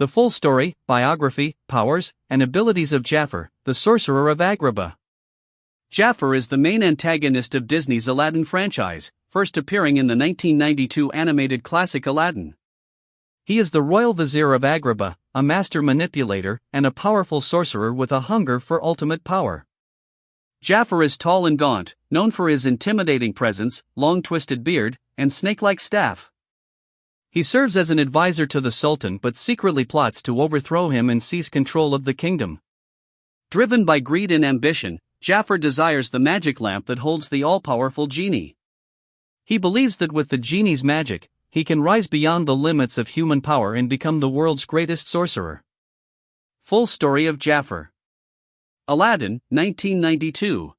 The full story, biography, powers, and abilities of Jafar, the Sorcerer of Agrabah. Jafar is the main antagonist of Disney's Aladdin franchise, first appearing in the 1992 animated classic Aladdin. He is the Royal Vizier of Agrabah, a master manipulator, and a powerful sorcerer with a hunger for ultimate power. Jafar is tall and gaunt, known for his intimidating presence, long twisted beard, and snake-like staff. He serves as an advisor to the Sultan but secretly plots to overthrow him and seize control of the kingdom. Driven by greed and ambition, Jafar desires the magic lamp that holds the all-powerful Genie. He believes that with the Genie's magic, he can rise beyond the limits of human power and become the world's greatest sorcerer. Full story of Jafar. Aladdin, 1992.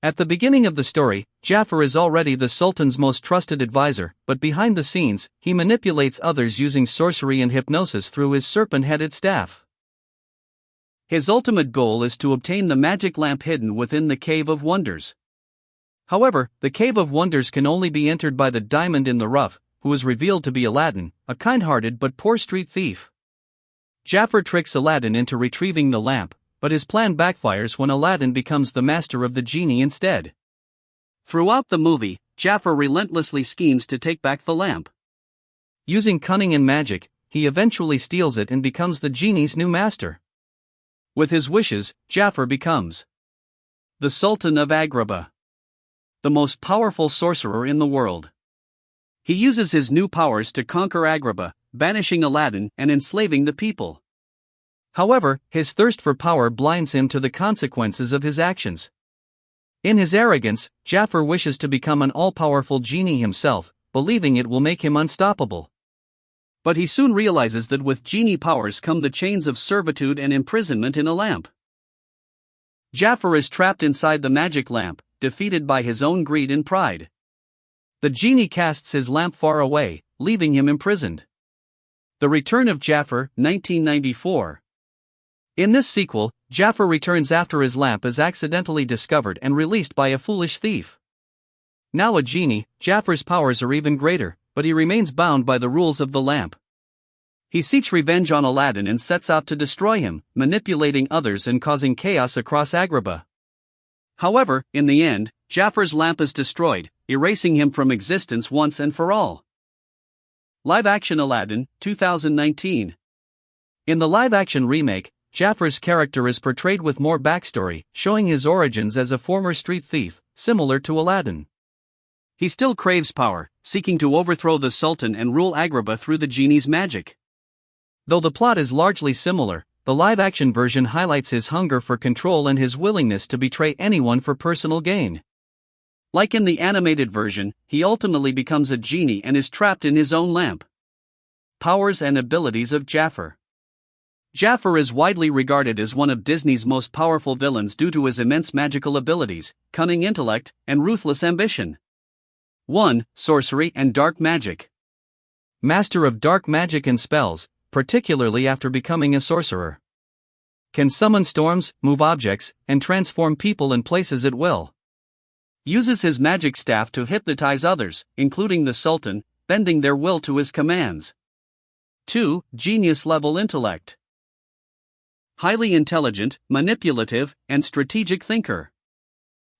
At the beginning of the story, Jafar is already the Sultan's most trusted advisor, but behind the scenes, he manipulates others using sorcery and hypnosis through his serpent-headed staff. His ultimate goal is to obtain the magic lamp hidden within the Cave of Wonders. However, the Cave of Wonders can only be entered by the diamond in the rough, who is revealed to be Aladdin, a kind-hearted but poor street thief. Jafar tricks Aladdin into retrieving the lamp, but his plan backfires when Aladdin becomes the master of the Genie instead. Throughout the movie, Jafar relentlessly schemes to take back the lamp. Using cunning and magic, he eventually steals it and becomes the Genie's new master. With his wishes, Jafar becomes the Sultan of Agrabah, the most powerful sorcerer in the world. He uses his new powers to conquer Agrabah, banishing Aladdin and enslaving the people. However, his thirst for power blinds him to the consequences of his actions. In his arrogance, Jafar wishes to become an all-powerful Genie himself, believing it will make him unstoppable. But he soon realizes that with Genie powers come the chains of servitude and imprisonment in a lamp. Jafar is trapped inside the magic lamp, defeated by his own greed and pride. The Genie casts his lamp far away, leaving him imprisoned. The Return of Jafar, 1994. In this sequel, Jafar returns after his lamp is accidentally discovered and released by a foolish thief. Now a genie, Jafar's powers are even greater, but he remains bound by the rules of the lamp. He seeks revenge on Aladdin and sets out to destroy him, manipulating others and causing chaos across Agrabah. However, in the end, Jafar's lamp is destroyed, erasing him from existence once and for all. Live-action Aladdin, 2019. In the live-action remake, Jafar's character is portrayed with more backstory, showing his origins as a former street thief, similar to Aladdin. He still craves power, seeking to overthrow the Sultan and rule Agrabah through the Genie's magic. Though the plot is largely similar, the live-action version highlights his hunger for control and his willingness to betray anyone for personal gain. Like in the animated version, he ultimately becomes a genie and is trapped in his own lamp. Powers and abilities of Jafar. Jafar is widely regarded as one of Disney's most powerful villains due to his immense magical abilities, cunning intellect, and ruthless ambition. 1. Sorcery and dark magic. Master of dark magic and spells, particularly after becoming a sorcerer. Can summon storms, move objects, and transform people and places at will. Uses his magic staff to hypnotize others, including the Sultan, bending their will to his commands. 2. Genius-level intellect. Highly intelligent, manipulative, and strategic thinker.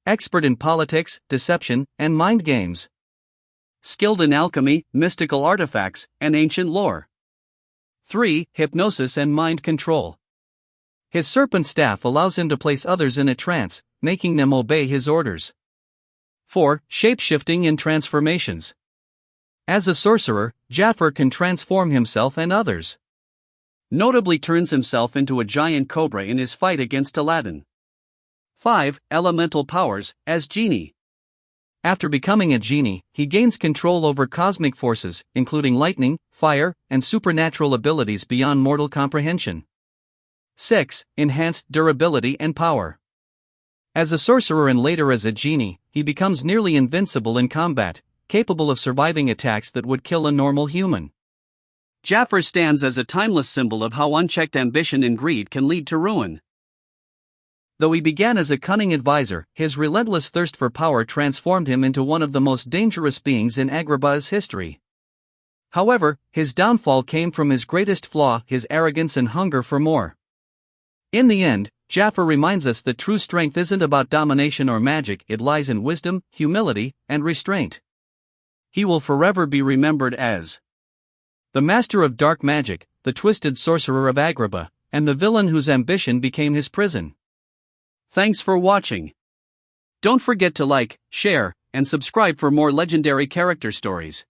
Expert in politics, deception, and mind games. Skilled in alchemy, mystical artifacts, and ancient lore. 3. Hypnosis and mind control. His serpent staff allows him to place others in a trance, making them obey his orders. 4. Shape-shifting and transformations. As a sorcerer, Jafar can transform himself and others. Notably turns himself into a giant cobra in his fight against Aladdin. 5. Elemental powers, as Genie. After becoming a genie, he gains control over cosmic forces, including lightning, fire, and supernatural abilities beyond mortal comprehension. 6. Enhanced durability and power. As a sorcerer and later as a genie, he becomes nearly invincible in combat, capable of surviving attacks that would kill a normal human. Jafar stands as a timeless symbol of how unchecked ambition and greed can lead to ruin. Though he began as a cunning advisor, his relentless thirst for power transformed him into one of the most dangerous beings in Agrabah's history. However, his downfall came from his greatest flaw, his arrogance and hunger for more. In the end, Jafar reminds us that true strength isn't about domination or magic, it lies in wisdom, humility, and restraint. He will forever be remembered as the master of dark magic, the twisted sorcerer of Agrabah, and the villain whose ambition became his prison. Thanks for watching. Don't forget to like, share, and subscribe for more legendary character stories.